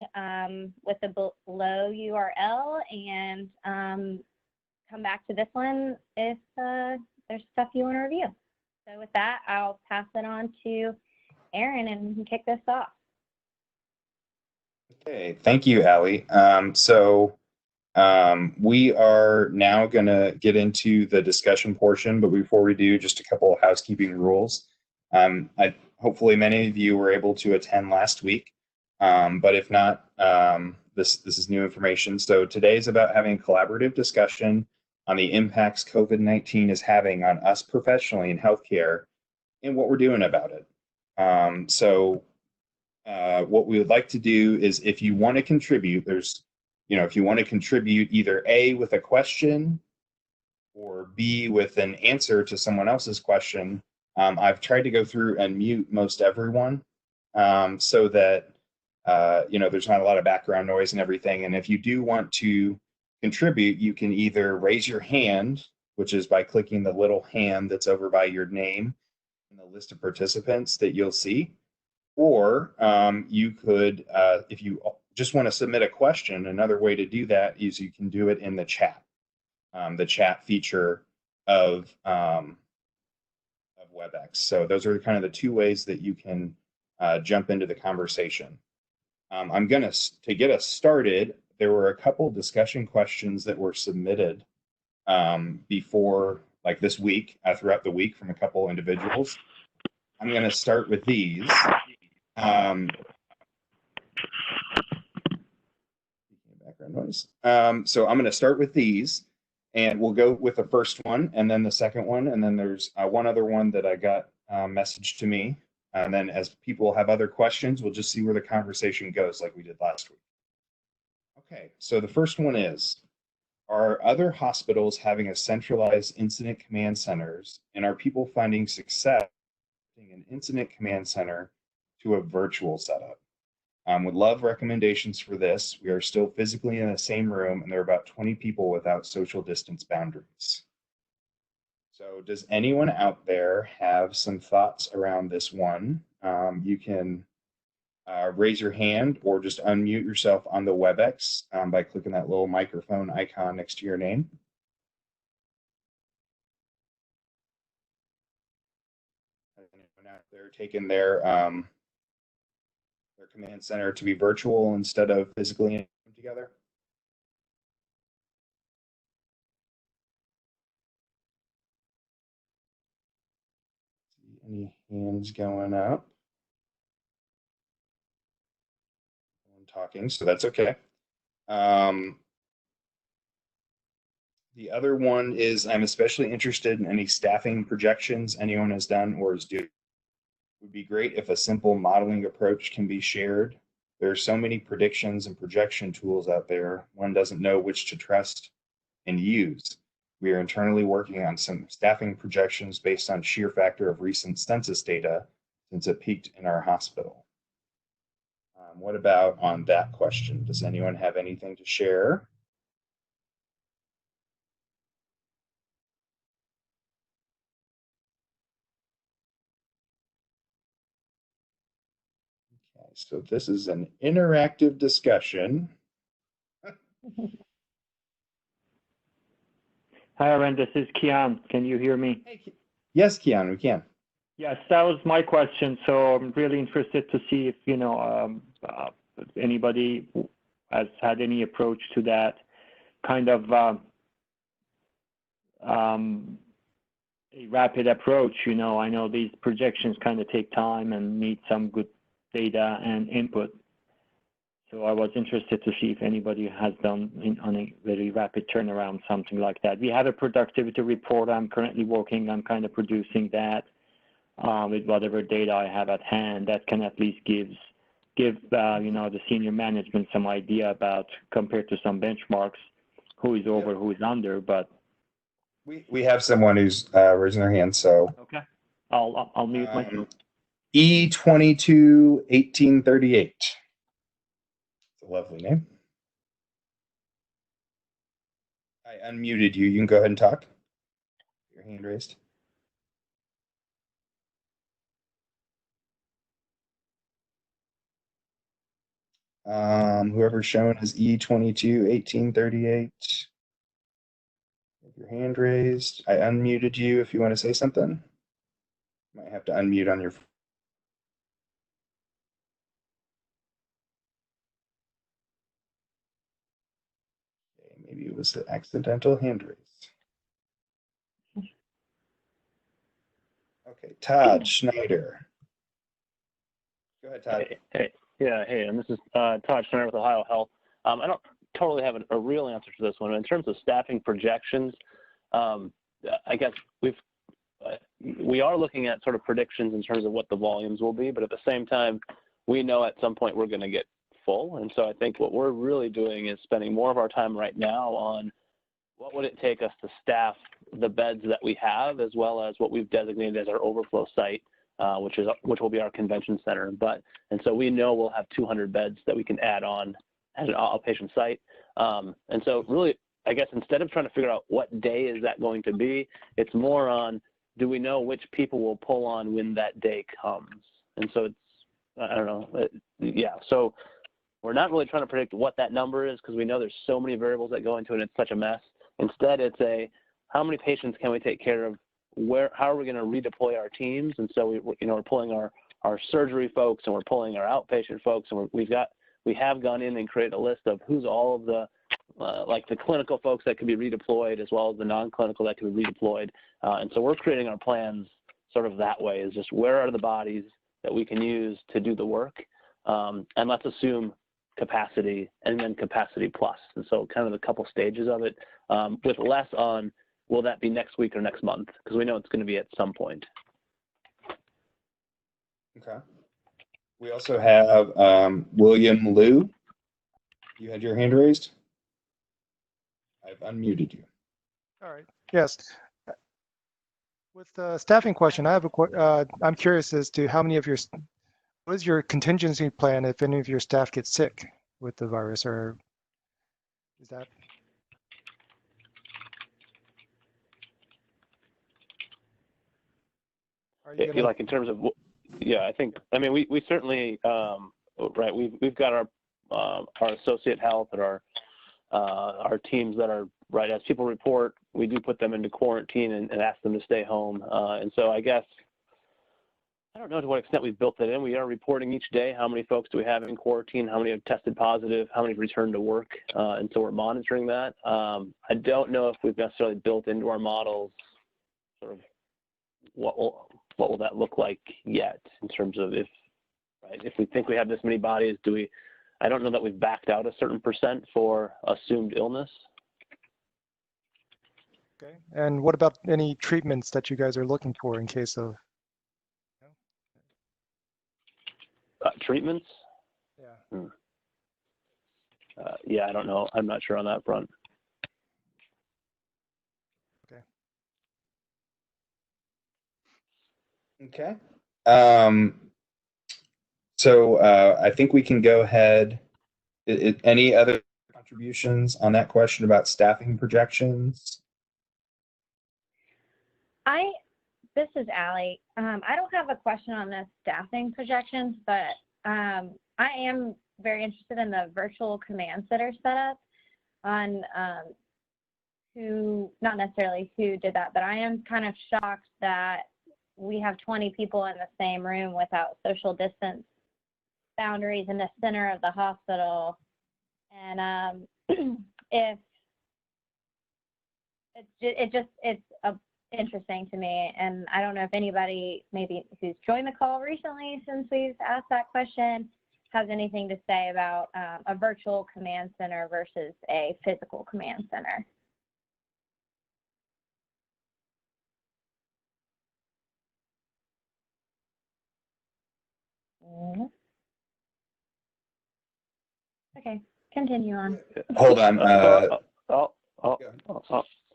with the below URL and come back to this one if there's stuff you want to review. So with that, I'll pass it on to Aaron and we can kick this off. Okay, thank you, Allie. We are now going to get into the discussion portion, but before we do, just a couple of housekeeping rules. Hopefully many of you were able to attend last week, but if not, this is new information. So today is about having a collaborative discussion on the impacts COVID-19 is having on us professionally in healthcare and what we're doing about it. What we would like to do is, if you want to contribute, if you want to contribute either A, with a question, or B, with an answer to someone else's question, I've tried to go through and mute most everyone so that there's not a lot of background noise and everything. And if you do want to contribute, you can either raise your hand, which is by clicking the little hand that's over by your name in the list of participants that you'll see, or you could, if you just want to submit a question, another way to do that is you can do it in the chat feature of WebEx. So those are kind of the two ways that you can jump into the conversation. I'm going to get us started, there were a couple discussion questions that were submitted before, like this week, throughout the week from a couple individuals. I'm going to start with these. Background noise. So I'm going to start with these, and we'll go with the first one, and then the second one, and then there's one other one that I got messaged to me. And then as people have other questions, we'll just see where the conversation goes like we did last week. Okay, so the first one is, are other hospitals having a centralized incident command centers, and are people finding success in an incident command center to a virtual setup? Would love recommendations for this. We are still physically in the same room, and there are about 20 people without social distance boundaries. So does anyone out there have some thoughts around this one? You can raise your hand or just unmute yourself on the WebEx by clicking that little microphone icon next to your name. Anyone out there taking their command center to be virtual instead of physically together? Any hands going up? I'm talking, so that's okay. The other one is, I'm especially interested in any staffing projections anyone has done or is doing. It would be great if a simple modeling approach can be shared. There are so many predictions and projection tools out there, one doesn't know which to trust and use. We are internally working on some staffing projections based on sheer factor of recent census data since it peaked in our hospital. What about on that question? Does anyone have anything to share? Okay, so this is an interactive discussion. Hi, Aaron, this is Kian. Can you hear me? Hey, yes, Kian, we can. Yes, that was my question. So I'm really interested to see if, anybody has had any approach to that kind of a rapid approach. I know these projections kind of take time and need some good data and input. So I was interested to see if anybody has done on a very rapid turnaround, something like that. We have a productivity report I'm currently working on, kind of producing that with whatever data I have at hand. That can at least give the senior management some idea about, compared to some benchmarks, who is over, who is under. But we have someone who's raising their hand, so okay, I'll mute myself. E221838. A lovely name. I unmuted you. You can go ahead and talk. Your hand raised. Whoever's shown as E221838. Have your hand raised. I unmuted you if you want to say something. Might have to unmute on your phone. Okay, maybe it was the accidental hand raise. Okay, Todd Schneider. Go ahead, Todd. Hey, and this is Todd Schneider with Ohio Health. I don't totally have a real answer to this one. In terms of staffing projections, I guess we are looking at sort of predictions in terms of what the volumes will be, but at the same time, we know at some point we're going to get full. And so I think what we're really doing is spending more of our time right now on what would it take us to staff the beds that we have, as well as what we've designated as our overflow site, which will be our convention center. And so we know we'll have 200 beds that we can add on at an outpatient site. And so really, I guess instead of trying to figure out what day is that going to be, it's more on, do we know which people will pull on when that day comes? And so it's, I don't know, so we're not really trying to predict what that number is, because we know there's so many variables that go into it and it's such a mess. Instead, it's how many patients can we take care of? How are we going to redeploy our teams? And so we're pulling our surgery folks, and we're pulling our outpatient folks, and we have gone in and created a list of who's all of the like the clinical folks that can be redeployed, as well as the non-clinical that can be redeployed. And so we're creating our plans sort of that way, is just where are the bodies that we can use to do the work, and let's assume capacity and then capacity plus. And so kind of a couple stages of it, with less on will that be next week or next month, because we know it's going to be at some point. Okay. We also have William Liu. You had your hand raised. I've unmuted you. All right. Yes. With the staffing question, I have I'm curious as to how many of what is your contingency plan if any of your staff get sick with the virus, or is that? Like in terms of, I think, I mean, we certainly, right, we've got our associate health and our teams that are, right, as people report, we do put them into quarantine and ask them to stay home. And so I guess, I don't know to what extent we've built that in. We are reporting each day how many folks do we have in quarantine, how many have tested positive, how many have returned to work, and so we're monitoring that. I don't know if we've necessarily built into our models sort of what will that look like yet, in terms of if we think we have this many bodies, I don't know that we've backed out a certain percent for assumed illness. Okay. And what about any treatments that you guys are looking for in case of? Treatments? Yeah. I don't know. I'm not sure on that front. Okay. Okay. So I think we can go ahead. Any other contributions on that question about staffing projections? This is Allie. I don't have a question on the staffing projections, but I am very interested in the virtual command center setup on not necessarily who did that, but I am kind of shocked that we have 20 people in the same room without social distance boundaries in the center of the hospital. And if it's interesting to me, and I don't know if anybody maybe who's joined the call recently since we've asked that question has anything to say about a virtual command center versus a physical command center. Okay, continue on. Hold on.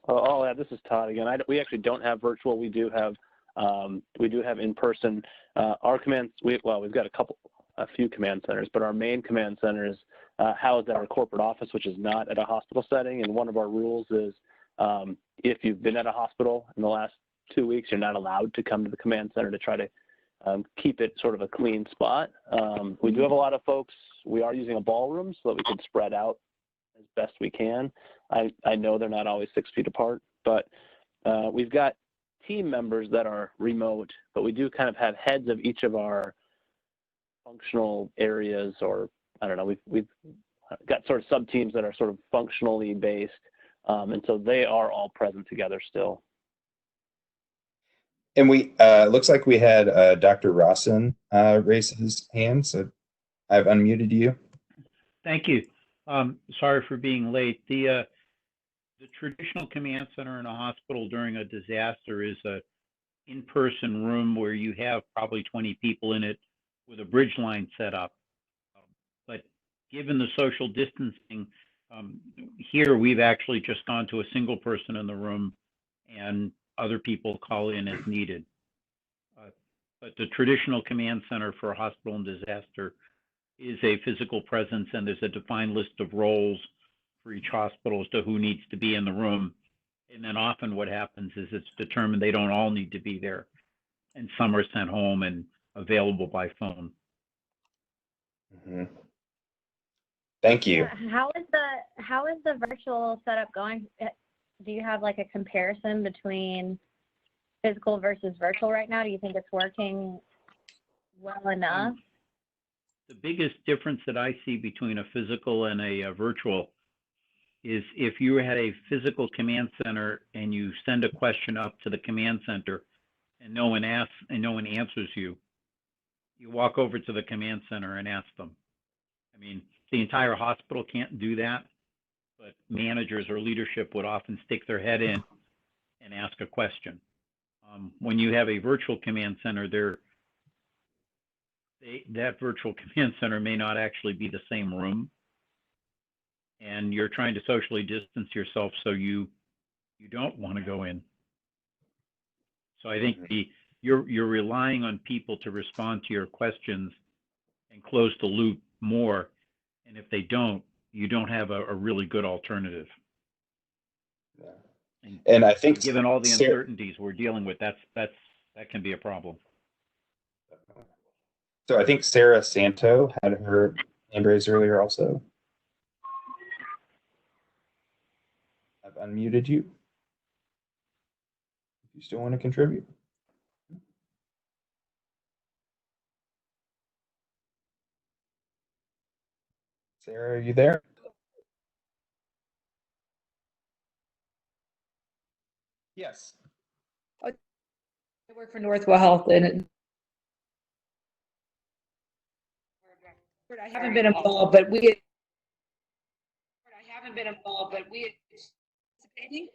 I'll add, this is Todd again. We actually don't have virtual. We do have in person. Our commands, we've got a few command centers, but our main command center is housed at our corporate office, which is not at a hospital setting. And one of our rules is if you've been at a hospital in the last 2 weeks, you're not allowed to come to the command center to try to keep it sort of a clean spot. We do have a lot of folks. We are using a ballroom so that we can spread out as best we can. I know they're not always 6 feet apart, but we've got team members that are remote, but we do kind of have heads of each of our functional areas, or I don't know, we've got sort of sub-teams that are sort of functionally based, and so they are all present together still. And we looks like we had Dr. Rawson raise his hand, so I've unmuted you. Thank you. Sorry for being late. The traditional command center in a hospital during a disaster is a in-person room where you have probably 20 people in it with a bridge line set up. But given the social distancing, here we've actually just gone to a single person in the room and other people call in as needed. But the traditional command center for a hospital and disaster is a physical presence, and there's a defined list of roles for each hospital as to who needs to be in the room. And then often what happens is it's determined they don't all need to be there, and some are sent home and available by phone. Mm-hmm. Thank you. How is the virtual setup going? Do you have like a comparison between physical versus virtual right now? Do you think it's working well enough? The biggest difference that I see between a physical and a virtual is if you had a physical command center and you send a question up to the command center and no one asks and no one answers you, you walk over to the command center and ask them. I mean, the entire hospital can't do that, but managers or leadership would often stick their head in and ask a question. When you have a virtual command center, that virtual command center may not actually be the same room, and you're trying to socially distance yourself so you don't want to go in. So I think you're relying on people to respond to your questions and close the loop more, and if they don't, you don't have a really good alternative. Yeah. And I think given all the uncertainties we're dealing with, that can be a problem. So I think Sarah Santo had her hand raised earlier also. I've unmuted you. If you still want to contribute. Sarah, are you there? Yes. I work for Northwell Health, and I haven't been involved, but we participating,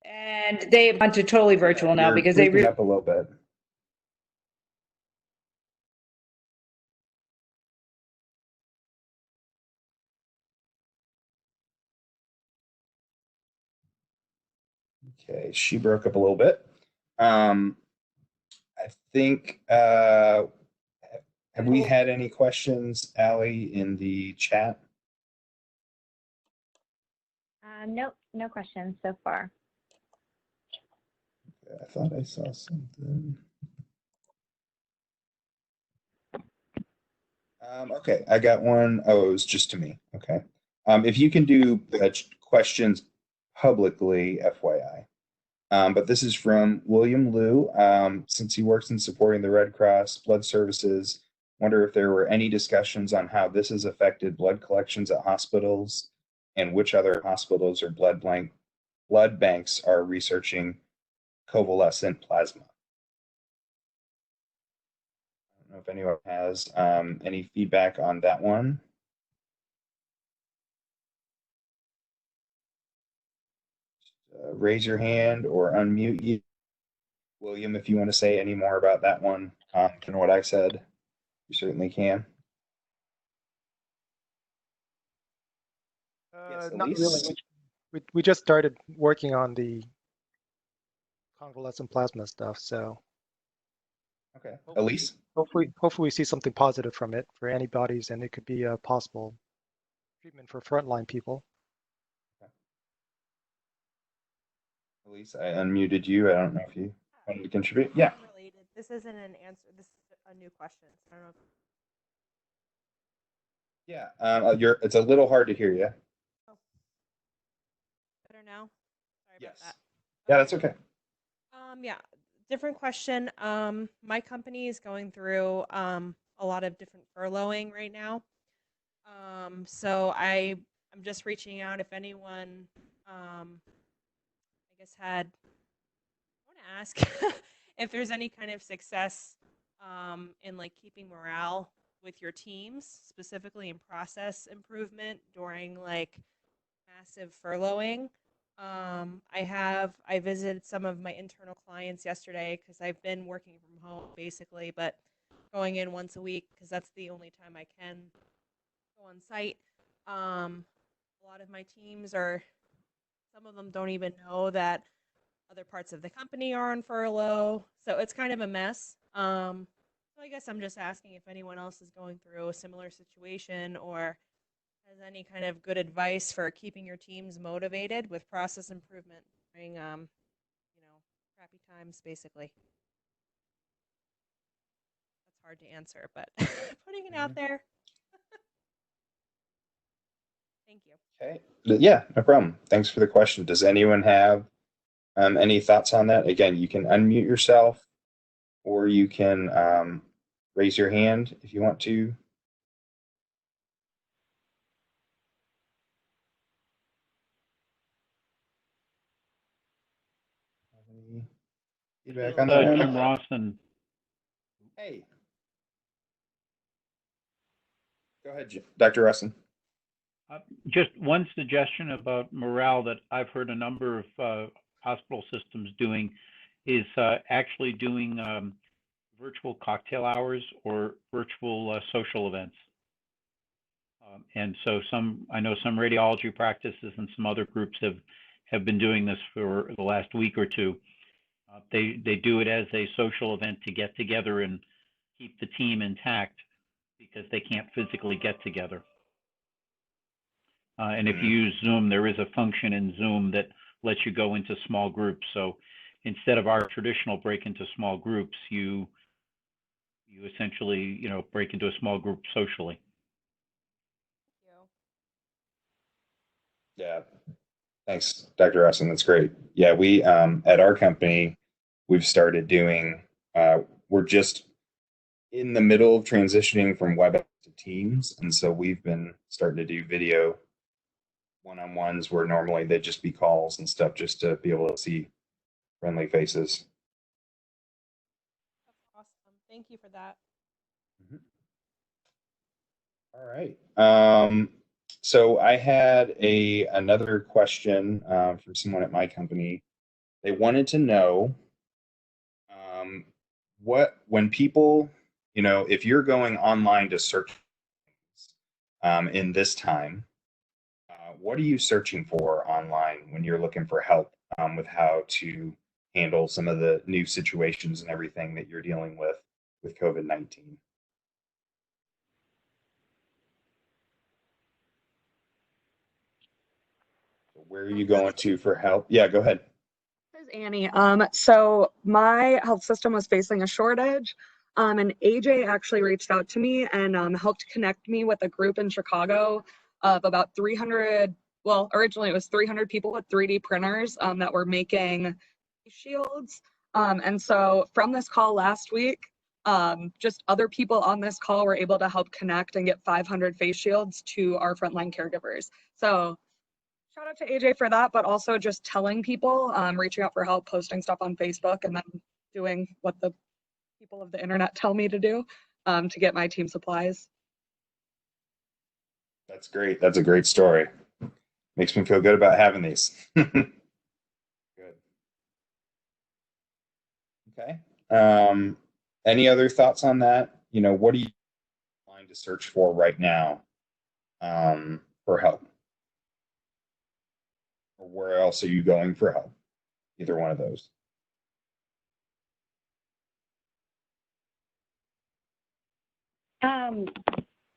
and they've gone to totally virtual now because they breaking up a little bit. Okay, she broke up a little bit. I think, have we had any questions, Allie, in the chat? Nope, no questions so far. I thought I saw something. Okay, I got one. Oh, it was just to me. Okay. If you can do questions publicly, FYI. But this is from William Liu. Since he works in supporting the Red Cross Blood Services, wonder if there were any discussions on how this has affected blood collections at hospitals and which other hospitals or blood banks are researching convalescent plasma. I don't know if anyone has any feedback on that one. Raise your hand or unmute you. William, if you want to say any more about that one than what I said, you certainly can. Yes, not really. We just started working on the convalescent plasma stuff, so. Okay, Elise? Hopefully we see something positive from it for antibodies, and it could be a possible treatment for frontline people. Okay. Elise, I unmuted you. I don't know if you. wanted to contribute? Yeah. Related. This isn't an answer. This is a new question. So I don't know. It's a little hard to hear you. Oh, better now. Sorry Yes. about that. Yeah, that's okay. Yeah, different question. My company is going through a lot of different furloughing right now. So I'm just reaching out if anyone, I guess I want to ask if there's any kind of success in like keeping morale with your teams, specifically in process improvement during like massive furloughing. I visited some of my internal clients yesterday because I've been working from home basically, but going in once a week because that's the only time I can go on site. A lot of my teams some of them don't even know that other parts of the company are on furlough, so it's kind of a mess. So I guess I'm just asking if anyone else is going through a similar situation or has any kind of good advice for keeping your teams motivated with process improvement during, crappy times, basically. That's hard to answer, but putting it out there. Thank you. Okay. Yeah, no problem. Thanks for the question. Does anyone have any thoughts on that? Again, you can unmute yourself or you can raise your hand if you want to. Any feedback on that Jim one? Rawson. Hey. Go ahead, Dr. Russin. Just one suggestion about morale that I've heard a number of hospital systems doing is actually doing virtual cocktail hours or virtual social events. And so I know some radiology practices and some other groups have been doing this for the last week or two. They do it as a social event to get together and keep the team intact because they can't physically get together. And if you use Zoom, there is a function in Zoom that lets you go into small groups. So instead of our traditional break into small groups, you essentially, break into a small group socially. Yeah. Thanks, Dr. Russin. That's great. Yeah, we at our company, we've started doing, we're just in the middle of transitioning from WebEx to Teams. And so we've been starting to do video one-on-ones where normally they'd just be calls and stuff just to be able to see friendly faces. That's awesome. Thank you for that. All right. So I had another question from someone at my company. They wanted to know when people, if you're going online to search in this time, what are you searching for online when you're looking for help with how to handle some of the new situations and everything that you're dealing with COVID-19? Where are you going to for help? Yeah, go ahead. This is Annie. So my health system was facing a shortage, and AJ actually reached out to me and helped connect me with a group in Chicago of about 300. Well, originally it was 300 people with 3D printers that were making face shields. And so from this call last week, just other people on this call were able to help connect and get 500 face shields to our frontline caregivers. So shout out to AJ for that, but also just telling people, reaching out for help, posting stuff on Facebook, and then doing what the people of the internet tell me to do to get my team supplies. That's great. That's a great story. Makes me feel good about having these. Good. Okay. Any other thoughts on that? What are you trying to search for right now for help? Or where else are you going for help? Either one of those.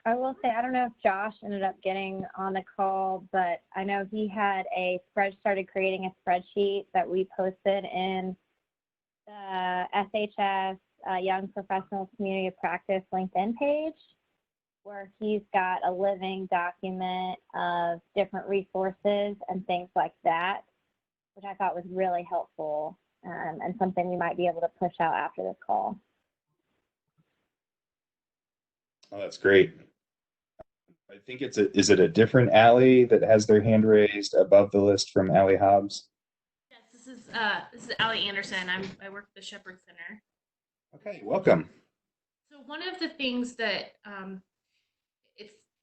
I will say, I don't know if Josh ended up getting on the call, but I know he had started creating a spreadsheet that we posted in the SHS Young Professionals Community of Practice LinkedIn page, where he's got a living document of different resources and things like that, which I thought was really helpful, and something we might be able to push out after this call. Oh, that's great. I think is it a different Allie that has their hand raised above the list from Allie Hobbs? Yes, this is Allie Anderson. I work at the Shepherd Center. Okay, welcome. So one of the things that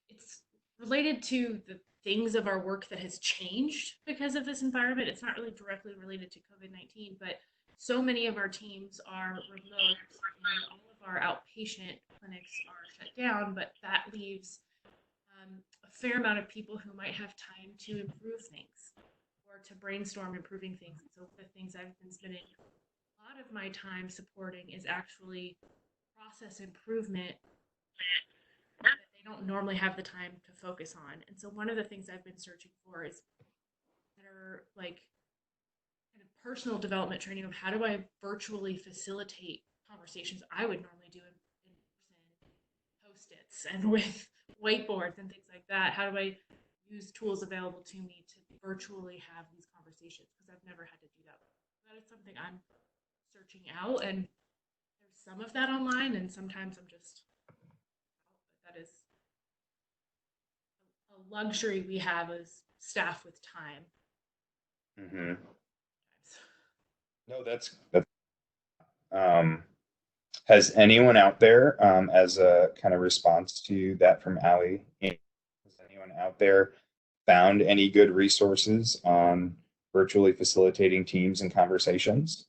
it's related to the things of our work that has changed because of this environment. It's not really directly related to COVID-19, but so many of our teams are remote and all of our outpatient clinics are shut down, but that leaves a fair amount of people who might have time to improve things or to brainstorm improving things. And so the things I've been spending a lot of my time supporting is actually process improvement that they don't normally have the time to focus on. And so one of the things I've been searching for is better, like, kind of personal development training of how do I virtually facilitate conversations I would normally do in person, Post-its and with whiteboards and things like that. How do I use tools available to me to virtually have these conversations? Because I've never had to do that. That is something I'm searching out, and there's some of that online, and sometimes I'm just, that is a luxury we have as staff with time. Mm-hmm. No, that's has anyone out there, as a kind of response to that from Allie, has anyone out there found any good resources on virtually facilitating teams and conversations?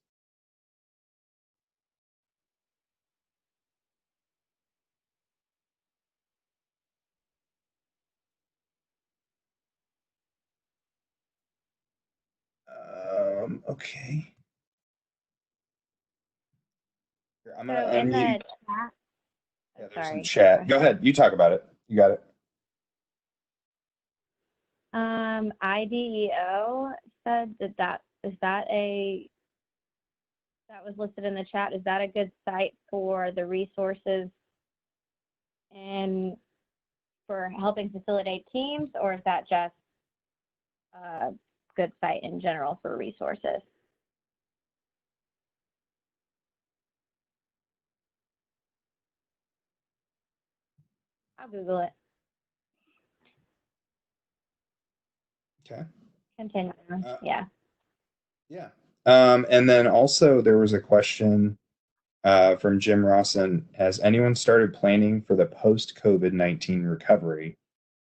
Okay. Here, I'm gonna So in the unmute. chat, Yeah, there's some sorry. chat. Go ahead. You talk about it. You got it. IDEO said that was listed in the chat. Is that a good site for the resources and for helping facilitate teams, or is that just a good site in general for resources? I'll Google it. Okay. Continue. Yeah. Yeah. And then also there was a question from Jim Rawson. Has anyone started planning for the post-COVID-19 recovery?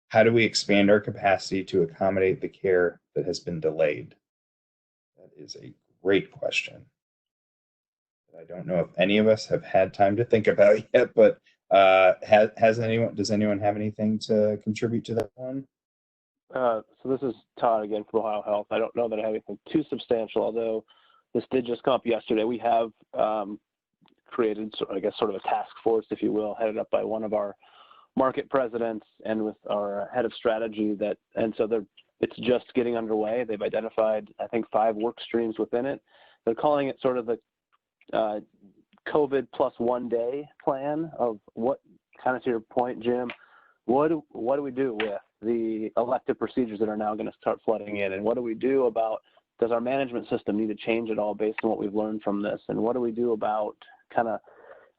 How do we expand our capacity to accommodate the care that has been delayed? That is a great question. I don't know if any of us have had time to think about yet, but does anyone have anything to contribute to that one? So this is Todd again from Ohio Health. I don't know that I have anything too substantial, although this did just come up yesterday. We have created, I guess, sort of a task force, if you will, headed up by one of our market presidents and with our head of strategy. It's just getting underway. They've identified, I think, 5 work streams within it. They're calling it sort of the COVID plus 1 day plan of what, kind of to your point, Jim, what do we do with the elective procedures that are now going to start flooding in? And what do we do about, does our management system need to change at all based on what we've learned from this? And what do we do about kind of,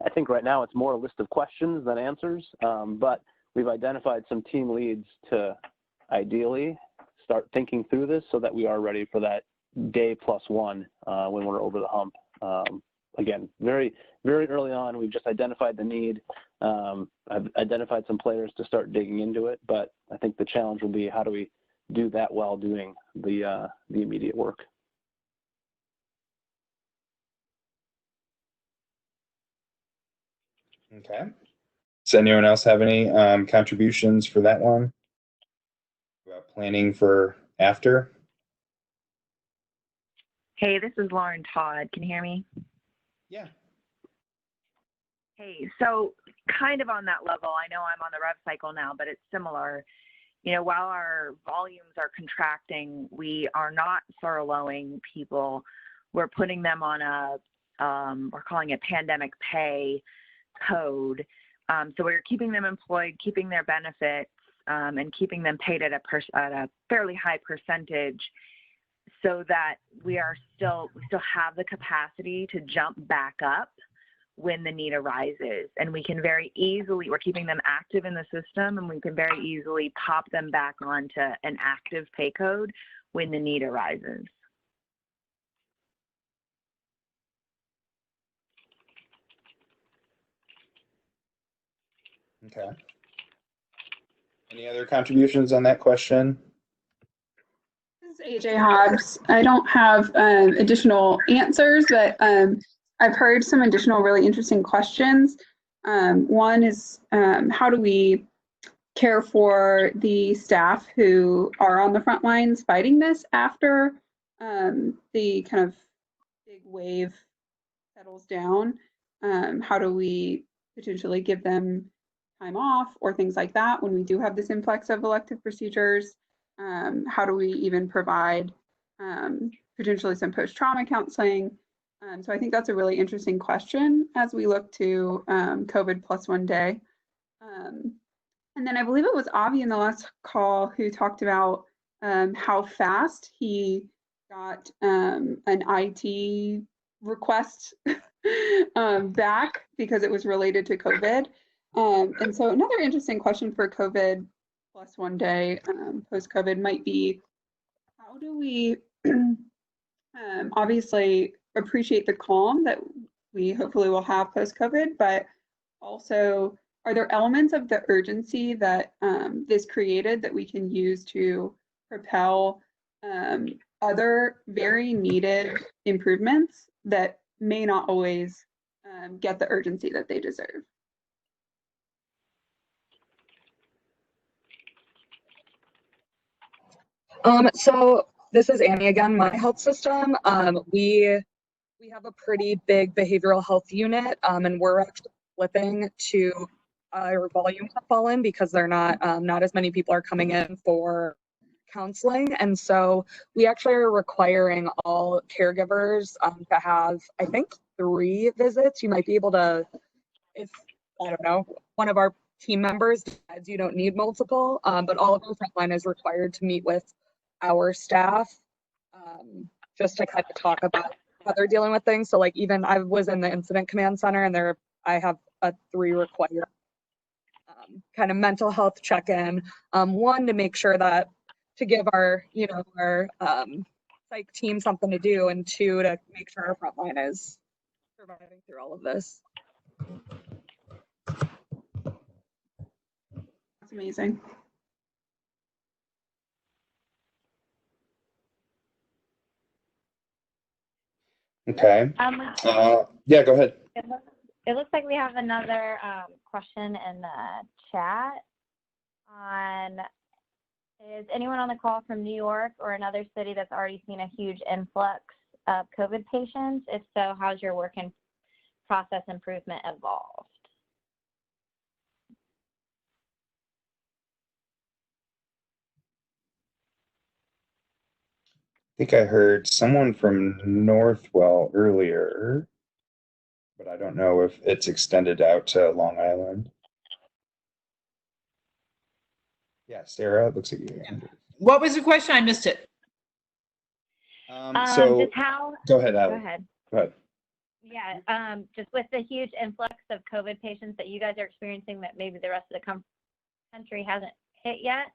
I think right now it's more a list of questions than answers, but we've identified some team leads to ideally start thinking through this so that we are ready for that day plus 1 when we're over the hump. Again, very, very early on, we've just identified the need. I've identified some players to start digging into it, but I think the challenge will be how do we do that while doing the immediate work. Okay. Does anyone else have any contributions for that one? About planning for after? Hey, this is Lauren Todd. Can you hear me? Yeah. Hey, so kind of on that level, I know I'm on the rev cycle now, but it's similar. You know, while our volumes are contracting, we are not furloughing people. We're putting them on a we're calling it pandemic pay code. So we're keeping them employed, keeping their benefits, and keeping them paid at a fairly high percentage, so that we still have the capacity to jump back up when the need arises. And we can very easily, we're keeping them active in the system, and we can very easily pop them back onto an active pay code when the need arises. Okay. Any other contributions on that question? This is AJ Hobbs. I don't have additional answers, but I've heard some additional really interesting questions. One is, how do we care for the staff who are on the front lines fighting this after the kind of big wave settles down? How do we potentially give them time off or things like that when we do have this influx of elective procedures? How do we even provide potentially some post-trauma counseling? So I think that's a really interesting question as we look to COVID plus 1 day. And then I believe it was Avi in the last call who talked about how fast he got an IT request back because it was related to COVID. And so another interesting question for COVID plus 1 day post-COVID might be, how do we obviously appreciate the calm that we hopefully will have post-COVID, but also are there elements of the urgency that this created that we can use to propel other very needed improvements that may not always get the urgency that they deserve? So this is Annie again. My health system, we have a pretty big behavioral health unit, and we're actually flipping to our volumes have fallen because they're not as many people are coming in for counseling, and so we actually are requiring all caregivers to have, I think, 3 visits. You might be able to, if I don't know, one of our team members decides you don't need multiple, but all of our frontline is required to meet with our staff just to kind of talk about how they're dealing with things. So like even I was in the incident command center, and I have a 3 required kind of mental health check-in. 1 to make sure that to give our psych team something to do, and 2 to make sure our frontline is surviving through all of this. That's amazing. Okay. Yeah, go ahead. It looks like we have another question in the chat on, is anyone on the call from New York or another city that's already seen a huge influx of COVID patients? If so, how's your work and process improvement evolved? I think I heard someone from Northwell earlier, but I don't know if it's extended out to Long Island. Yeah, Sarah, it looks like you. What was the question? I missed it. So just how, go ahead, go Allie. ahead. Go ahead. Yeah, just with the huge influx of COVID patients that you guys are experiencing that maybe the rest of the country hasn't hit yet,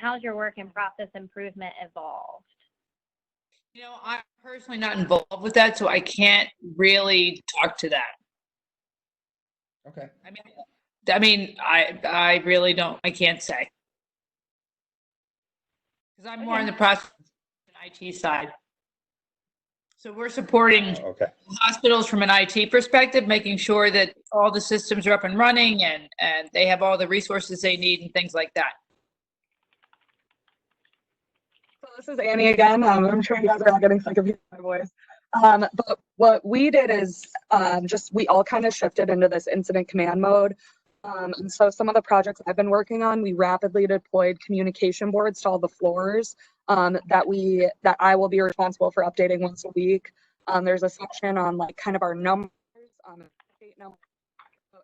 how's your work and process improvement evolved? You know, I'm personally not involved with that, so I can't really talk to that. Okay. I mean, I really don't. I can't say because I'm more on the process and IT side. So we're supporting hospitals from an IT perspective, making sure that all the systems are up and running and they have all the resources they need and things like that. So this is Annie again. I'm sure you guys are all getting sick of hearing my voice. But what we did is we all kind of shifted into this incident command mode. And so some of the projects I've been working on, we rapidly deployed communication boards to all the floors that I will be responsible for updating once a week. There's a section on like kind of our numbers, state numbers,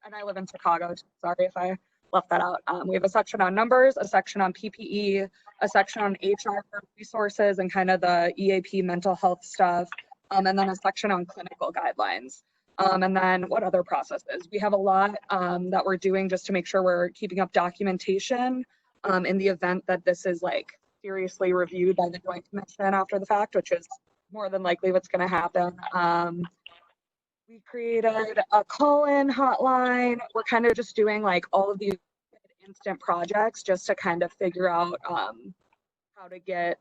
and I live in Chicago. Sorry if I left that out. We have a section on numbers, a section on PPE, a section on HR resources and kind of the EAP mental health stuff, and then a section on clinical guidelines. And then what other processes? We have a lot that we're doing just to make sure we're keeping up documentation in the event that this is like seriously reviewed by the Joint Commission after the fact, which is more than likely what's going to happen. We created a call-in hotline. We're kind of just doing like all of these instant projects just to kind of figure out how to get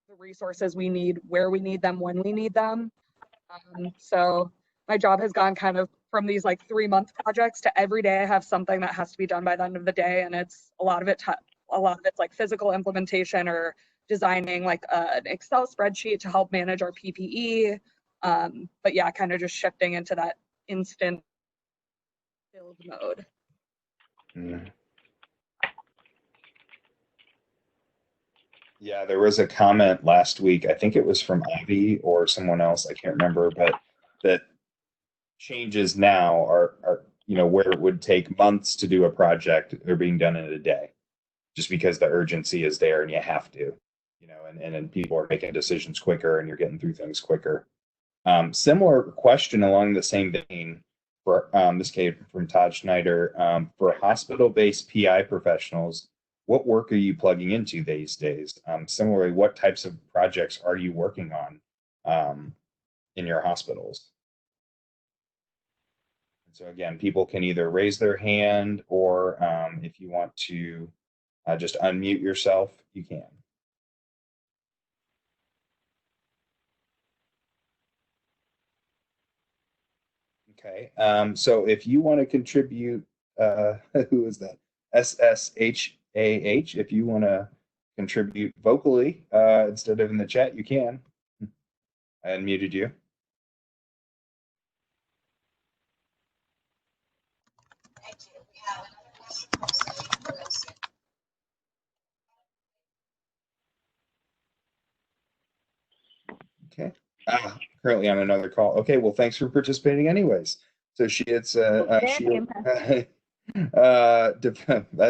the resources we need, where we need them, when we need them. So my job has gone kind of from these like 3-month projects to every day I have something that has to be done by the end of the day, and it's a lot of it's like physical implementation or designing like an Excel spreadsheet to help manage our PPE. But yeah, kind of just shifting into that instant build mode. Yeah, there was a comment last week. I think it was from Ivy or someone else. I can't remember, but that changes now are where it would take months to do a project, they're being done in a day, just because the urgency is there and you have to, and people are making decisions quicker and you're getting through things quicker. Similar question along the same vein for this came from Todd Schneider. For hospital-based PI professionals, what work are you plugging into these days? Similarly, what types of projects are you working on in your hospitals? So again, people can either raise their hand or if you want to just unmute yourself, you can. Okay, so if you want to contribute, who is that? SSHAH, if you want to contribute vocally instead of in the chat, you can. I unmuted you. Okay. Currently on another call. Okay, well, thanks for participating anyways. So that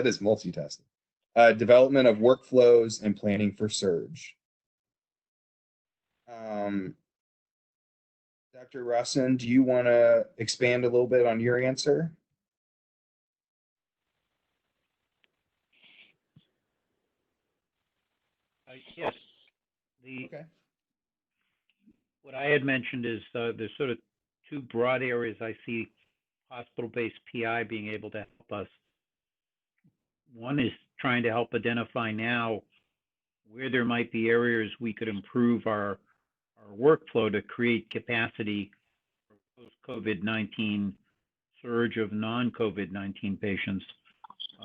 is multitasking. Development of workflows and planning for surge. Dr. Russin, do you want to expand a little bit on your answer? Yes. What I had mentioned is there's sort of two broad areas I see hospital-based PI being able to help us. One is trying to help identify now where there might be areas we could improve our workflow to create capacity for post-COVID-19 surge of non-COVID-19 patients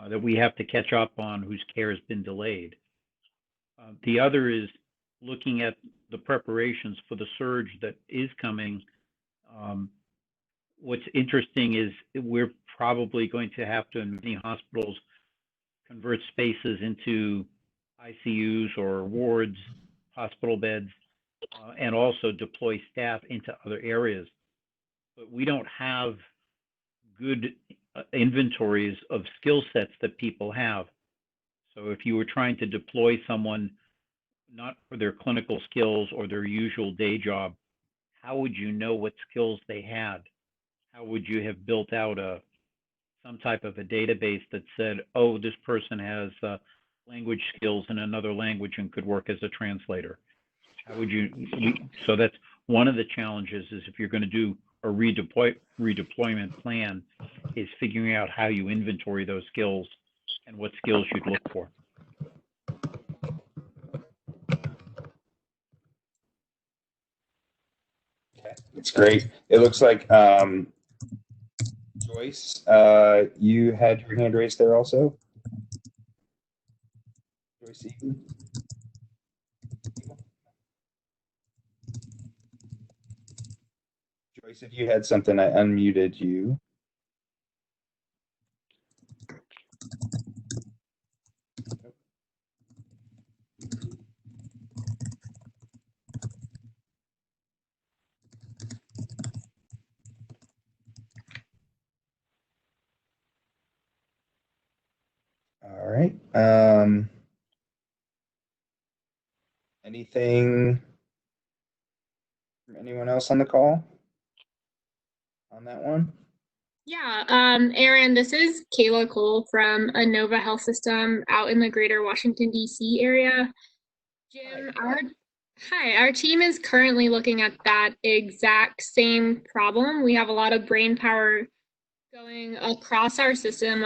that we have to catch up on whose care has been delayed. The other is looking at the preparations for the surge that is coming. What's interesting is we're probably going to have to, in many hospitals, convert spaces into ICUs or wards, hospital beds, and also deploy staff into other areas. But we don't have good inventories of skill sets that people have. So if you were trying to deploy someone not for their clinical skills or their usual day job, how would you know what skills they had? How would you have built out some type of a database that said, oh, this person has language skills in another language and could work as a translator? How would you? So that's one of the challenges is if you're going to do a redeployment plan, is figuring out how you inventory those skills and what skills you'd look for. Okay, that's great. It looks like Joyce, you had your hand raised there also. Joyce Eaton. Joyce, if you had something, I unmuted you. right. Anything from anyone else on the call on that one? Yeah, Aaron, this is Kayla Cole from Anova Health System out in the greater Washington, D.C. area. Jim, our team is currently looking at that exact same problem. We have a lot of brain power going across our system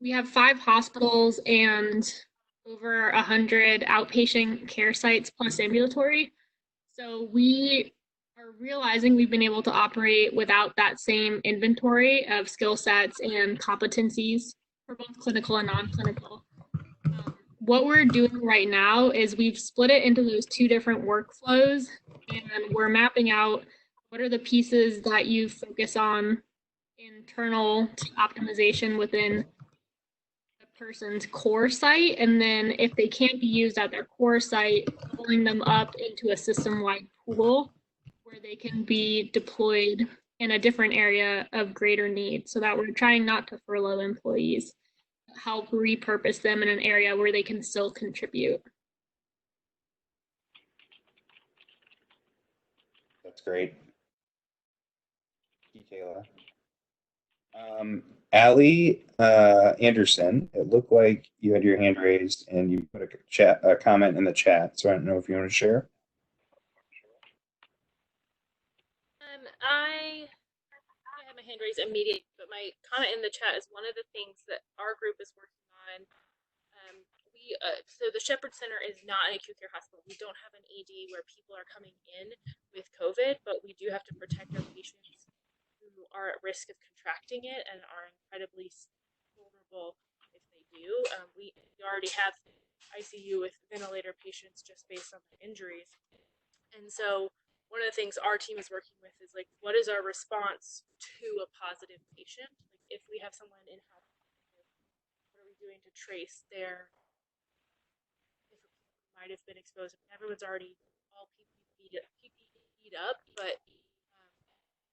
we have 5 hospitals and over 100 outpatient care sites plus ambulatory. So we are realizing we've been able to operate without that same inventory of skill sets and competencies for both clinical and non-clinical. What we're doing right now is we've split it into those 2 different workflows, and we're mapping out what are the pieces that you focus on internal to optimization within the person's core site, and then if they can't be used at their core site, pulling them up into a system-wide pool where they can be deployed in a different area of greater need, so that we're trying not to furlough employees, help repurpose them in an area where they can still contribute. That's great. Thank you, Kayla. Allie Anderson, it looked like you had your hand raised and you put a comment in the chat. So I don't know if you want to share. I had my hand raised immediately, but my comment in the chat is one of the things that our group is working on. So the Shepherd Center is not an acute care hospital. We don't have an ED where people are coming in with COVID, but we do have to protect our patients who are at risk of contracting it and are incredibly vulnerable if they do. We already have ICU with ventilator patients just based on the injuries. And so one of the things our team is working with is like, what is our response to a positive patient? Like if we have someone in-house, what are we doing to trace their, if might have been exposed? Everyone's already all PPE'd up, but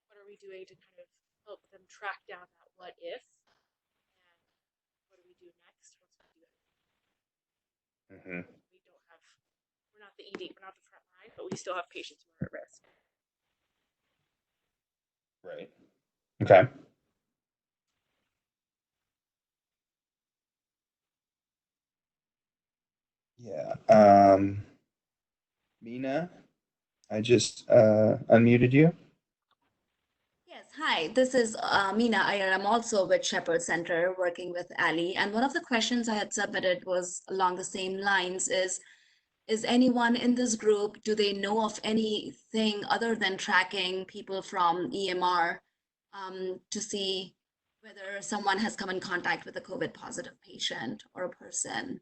what are we doing to kind of help them track down that what if, and what do we do next once we do it? We don't have, we're not the ED, we're not the front line, but we still have patients who are at risk. Right. Okay. Yeah. Mina, I just unmuted you. Yes, hi, this is Mina. I'm also with Shepherd Center working with Ali. And one of the questions I had submitted was along the same lines is anyone in this group, do they know of anything other than tracking people from EMR to see whether someone has come in contact with a COVID positive patient or a person?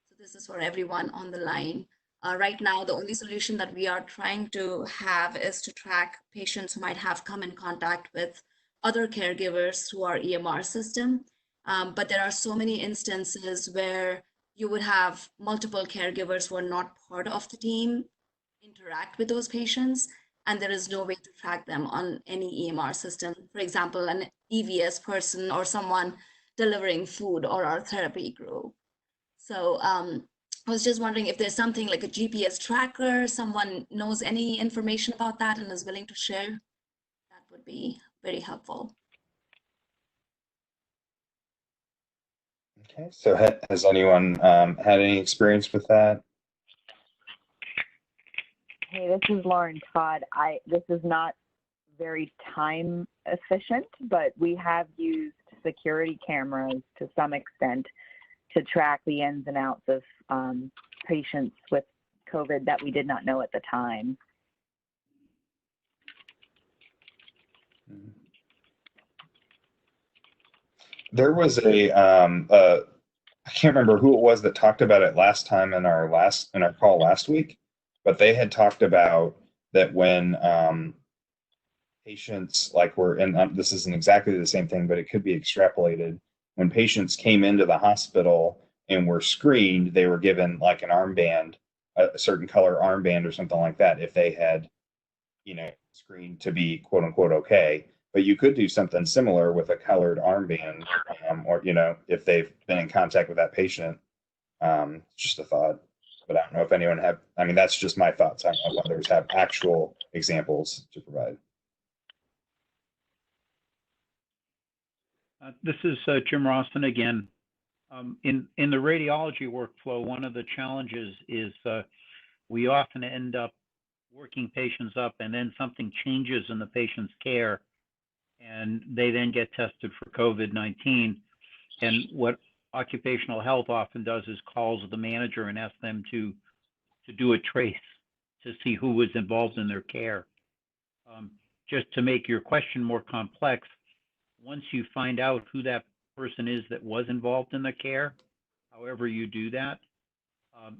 So this is for everyone on the line. Right now, the only solution that we are trying to have is to track patients who might have come in contact with other caregivers through our EMR system. But there are so many instances where you would have multiple caregivers who are not part of the team interact with those patients, and there is no way to track them on any EMR system. For example, an EVS person or someone delivering food or our therapy group. So I was just wondering if there's something like a GPS tracker, someone knows any information about that and is willing to share, that would be very helpful. Okay, so has anyone had any experience with that? Hey, this is Lauren Todd. This is not very time efficient, but we have used security cameras to some extent to track the ins and outs of patients with COVID that we did not know at the time. There was I can't remember who it was that talked about it last time in our call last week, but they had talked about that when patients were in, this isn't exactly the same thing, but it could be extrapolated. When patients came into the hospital and were screened, they were given like an armband, a certain color armband or something like that, if they had, screened to be quote unquote okay. But you could do something similar with a colored armband, or if they've been in contact with that patient Just a thought, but I don't know if anyone have, I mean, that's just my thoughts. I don't know if others have actual examples to provide. This is Jim Roston again. In the radiology workflow, one of the challenges is we often end up working patients up and then something changes in the patient's care and they then get tested for COVID-19. And what occupational health often does is calls the manager and asks them to do a trace to see who was involved in their care. Just to make your question more complex, once you find out who that person is that was involved in the care, however you do that,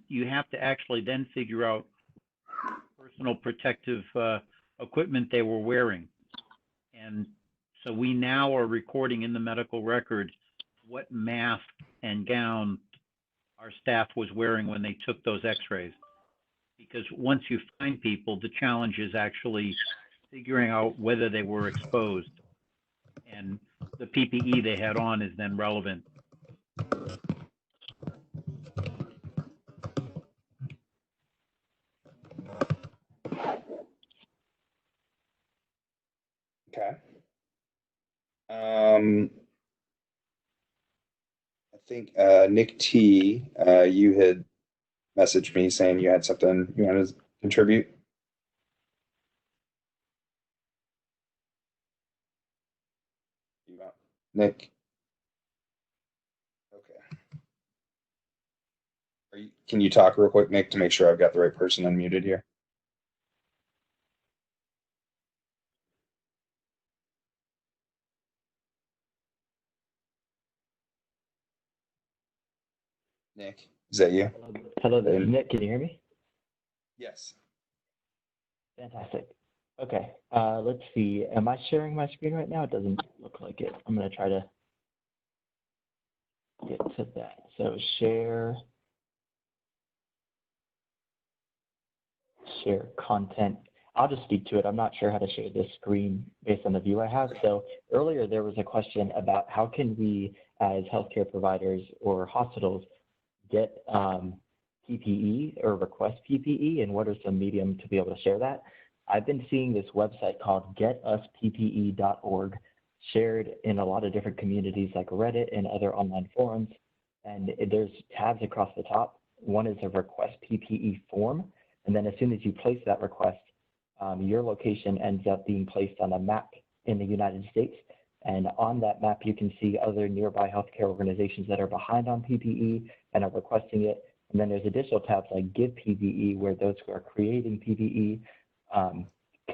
you have to actually then figure out personal protective equipment they were wearing. And so we now are recording in the medical record what mask and gown our staff was wearing when they took those x-rays. Because once you find people, the challenge is actually figuring out whether they were exposed. And the PPE they had on is then relevant. Okay. I think Nick T, you had messaged me saying you had something you wanted to contribute. Nick. Okay. Can you talk real quick, Nick, to make sure I've got the right person unmuted here? Nick, is that you? Hello, this is Nick. Can you hear me? Yes. Fantastic. Okay, let's see. Am I sharing my screen right now? It doesn't look like it. I'm going to try to get to that. So share content. I'll just speak to it. I'm not sure how to share this screen based on the view I have. So earlier there was a question about how can we as healthcare providers or hospitals get PPE or request PPE, and what are some medium to be able to share that? I've been seeing this website called getusppe.org shared in a lot of different communities like Reddit and other online forums. And there's tabs across the top. One is a request PPE form. And then as soon as you place that request, your location ends up being placed on a map in the United States. And on that map, you can see other nearby healthcare organizations that are behind on PPE and are requesting it. And then there's additional tabs like Give PPE, where those who are creating PPE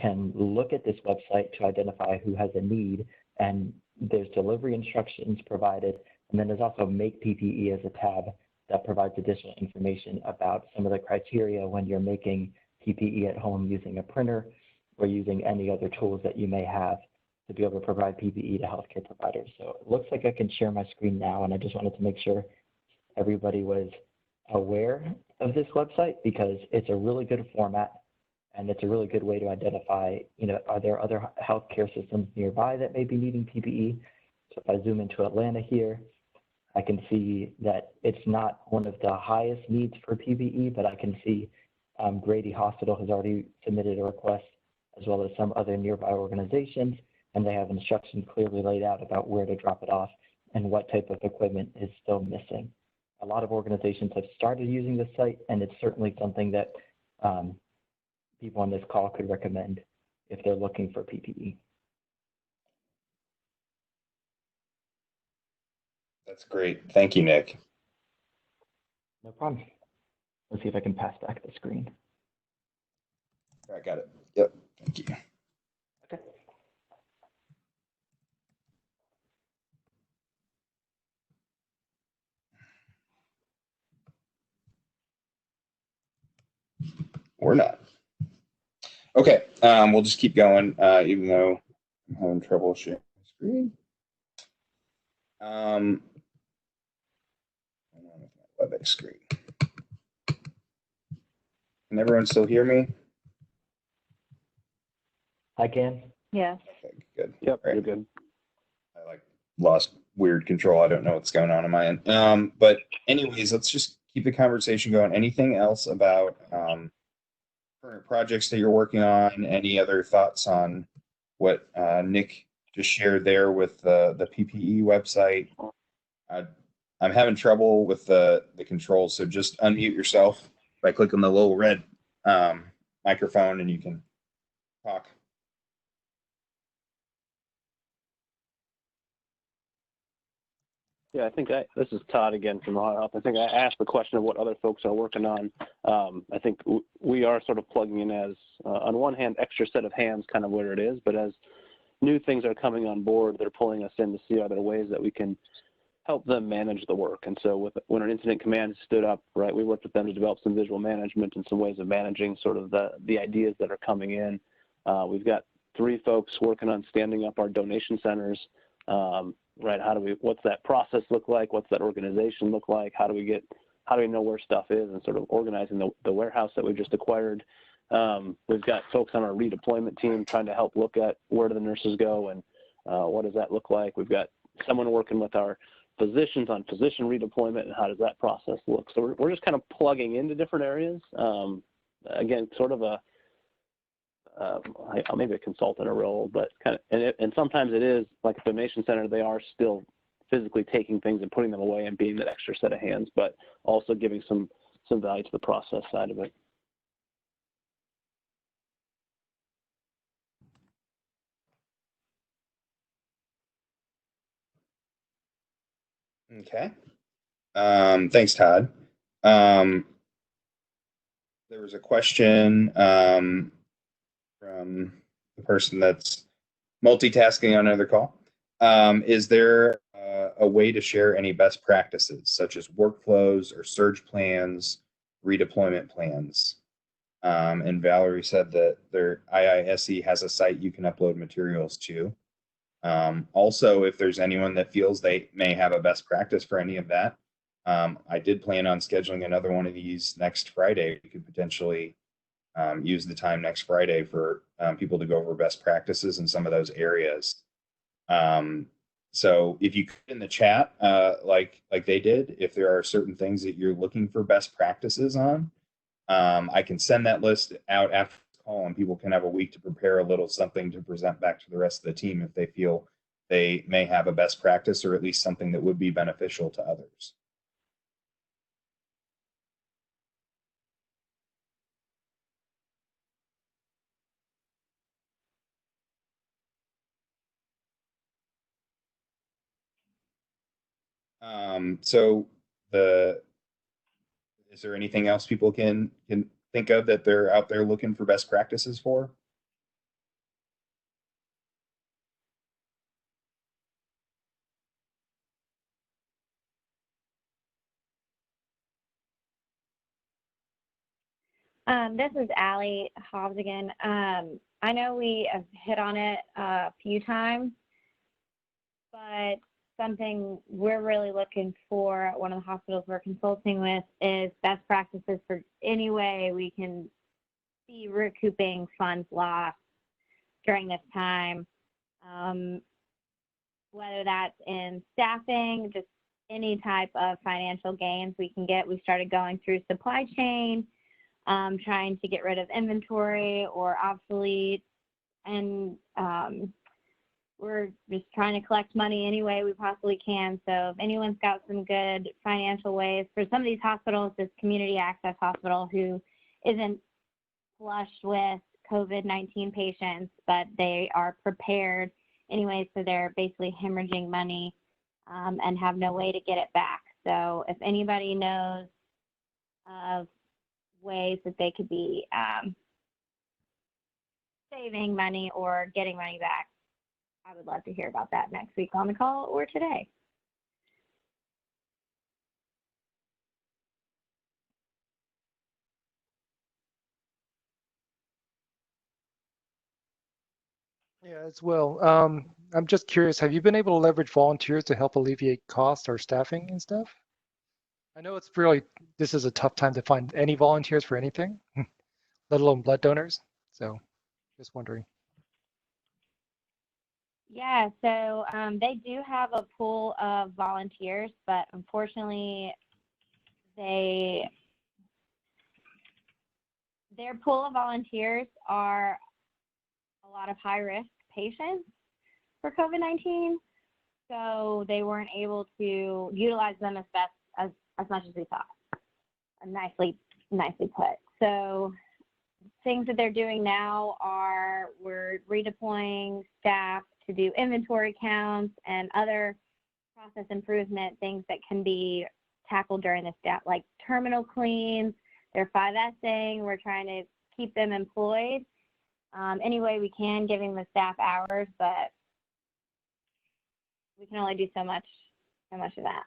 can look at this website to identify who has a need. And there's delivery instructions provided. And then there's also Make PPE as a tab that provides additional information about some of the criteria when you're making PPE at home using a printer or using any other tools that you may have to be able to provide PPE to healthcare providers. So it looks like I can share my screen now, and I just wanted to make sure everybody was aware of this website because it's a really good format and it's a really good way to identify, are there other healthcare systems nearby that may be needing PPE? So if I zoom into Atlanta here, I can see that it's not one of the highest needs for PPE, but I can see Grady Hospital has already submitted a request, as well as some other nearby organizations, and they have instructions clearly laid out about where to drop it off and what type of equipment is still missing. A lot of organizations have started using this site, and it's certainly something that people on this call could recommend if they're looking for PPE. That's great. Thank you, Nick. No problem. Let's see if I can pass back the screen. I got it. Yep. Thank you. Okay. Or not. Okay. We'll just keep going, even though I'm having trouble sharing my screen. Hold on with my WebEx screen. Can everyone still hear me? I can. Yeah. Okay, good. Yep, right. you're good. I lost weird control. I don't know what's going on my end. But anyways, let's just keep the conversation going. Anything else about current projects that you're working on? Any other thoughts on what Nick just shared there with the PPE website? I'm having trouble with the controls, so just unmute yourself by clicking the little red microphone and you can talk. Yeah, I think this is Todd again from Ohio Health. I think I asked the question of what other folks are working on. I think we are sort of plugging in as, on one hand, extra set of hands, kind of where it is, but as new things are coming on board, they're pulling us in to see other ways that we can help them manage the work. And so when an incident command stood up, right, we worked with them to develop some visual management and some ways of managing sort of the ideas that are coming in. We've got 3 folks working on standing up our donation centers. Right, what's that process look like? What's that organization look like? How do we know where stuff is, and sort of organizing the warehouse that we just acquired. We've got folks on our redeployment team trying to help look at where do the nurses go and what does that look like. We've got someone working with our physicians on physician redeployment and how does that process look. So we're just kind of plugging into different areas. Again, sort of maybe a consultant role, but kind of, and sometimes it is like a donation center. They are still physically taking things and putting them away and being that extra set of hands, but also giving some value to the process side of it. Okay. Thanks, Todd. There was a question from the person that's multitasking on another call. Is there a way to share any best practices, such as workflows or surge plans, redeployment plans? And Valerie said that their IISE has a site you can upload materials to. Also, if there's anyone that feels they may have a best practice for any of that, I did plan on scheduling another one of these next Friday. We could potentially use the time next Friday for people to go over best practices in some of those areas. So if you could in the chat, like they did, if there are certain things that you're looking for best practices on, I can send that list out after the call and people can have a week to prepare a little something to present back to the rest of the team if they feel they may have a best practice or at least something that would be beneficial to others. So is there anything else people can think of that they're out there looking for best practices for? This is Allie Hobbs again. I know we have hit on it a few times, but something we're really looking for at one of the hospitals we're consulting with is best practices for any way we can be recouping funds lost during this time, whether that's in staffing, just any type of financial gains we can get. We started going through supply chain, trying to get rid of inventory or obsolete, and we're just trying to collect money any way we possibly can. So if anyone's got some good financial ways for some of these hospitals, this community access hospital who isn't flushed with COVID-19 patients, but they are prepared anyway, so they're basically hemorrhaging money and have no way to get it back. So if anybody knows of ways that they could be saving money or getting money back, I would love to hear about that next week on the call or today. Yeah, as well. I'm just curious, have you been able to leverage volunteers to help alleviate costs or staffing and stuff? I know it's really, this is a tough time to find any volunteers for anything, let alone blood donors. So just wondering. Yeah, so they do have a pool of volunteers, but unfortunately, their pool of volunteers are a lot of high-risk patients for COVID-19, so they weren't able to utilize them as much as we thought. Nicely put. So things that they're doing now are we're redeploying staff to do inventory counts and other process improvement things that can be tackled during the staff, like terminal cleans. They're 5S'ing. We're trying to keep them employed any way we can, giving the staff hours, but we can only do so much of that.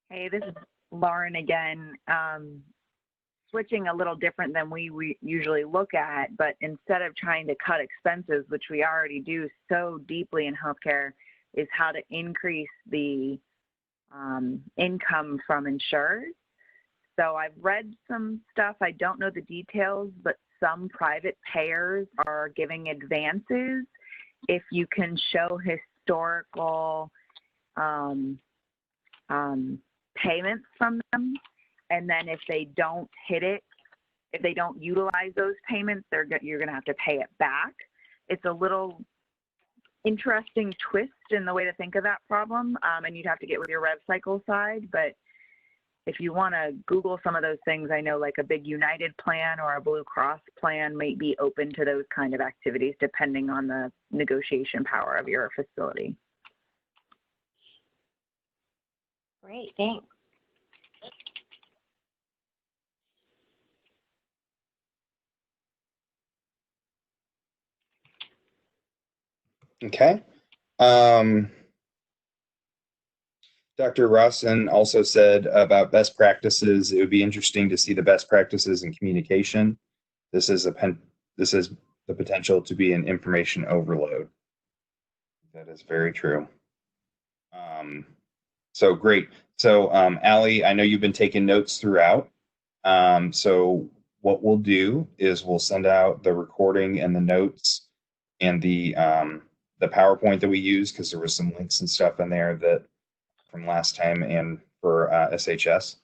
Hey, this is Lauren again. Switching a little different than we usually look at, but instead of trying to cut expenses, which we already do so deeply in healthcare, is how to increase the income from insurers. So I've read some stuff. I don't know the details, but some private payers are giving advances if you can show historical payments from them. And then if they don't hit it, if they don't utilize those payments, you're going to have to pay it back. It's a little interesting twist in the way to think of that problem, and you'd have to get with your rev cycle side. But if you want to Google some of those things, I know like a big United plan or a Blue Cross plan might be open to those kind of activities depending on the negotiation power of your facility. Great, thanks. Okay. Dr. Rawson also said about best practices, it would be interesting to see the best practices in communication. This is the potential to be an information overload. That is very true. So great. So Allie, I know you've been taking notes throughout. So what we'll do is we'll send out the recording and the notes and the PowerPoint that we use, because there was some links and stuff in there that from last time and for SHS.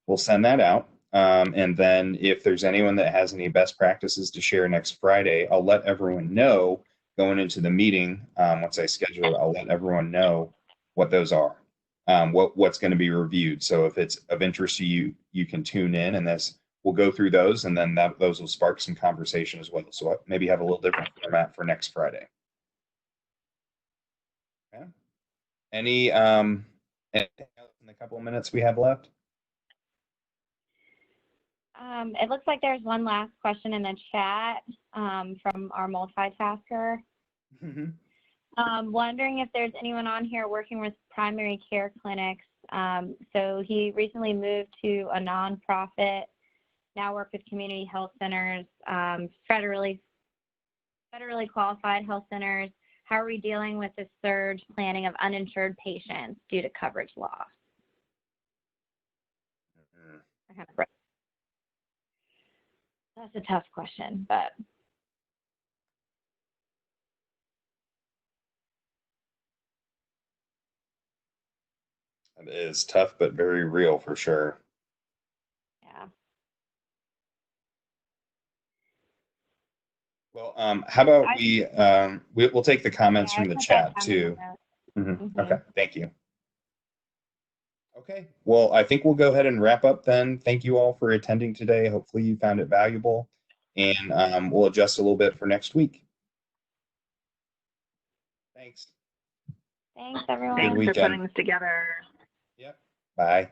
We'll send that out. And then if there's anyone that has any best practices to share next Friday, I'll let everyone know going into the meeting. Once I schedule it, I'll let everyone know what those are, what's going to be reviewed. So if it's of interest to you, you can tune in, and we'll go through those, and then those will spark some conversation as well. So maybe have a little different format for next Friday. Okay. Anything else in the couple of minutes we have left? It looks like there's one last question in the chat from our multitasker. Wondering if there's anyone on here working with primary care clinics. So he recently moved to a nonprofit, now work with community health centers, federally qualified health centers. How are we dealing with the surge planning of uninsured patients due to coverage loss? That's a tough question, but. It is tough, but very real for sure. Yeah. Well, how about we'll take the comments from the chat too. Okay, thank you. Okay, well, I think we'll go ahead and wrap up then. Thank you all for attending today. Hopefully you found it valuable, and we'll adjust a little bit for next week. Thanks. Thanks, everyone. Thanks for putting this together. Yep. Bye.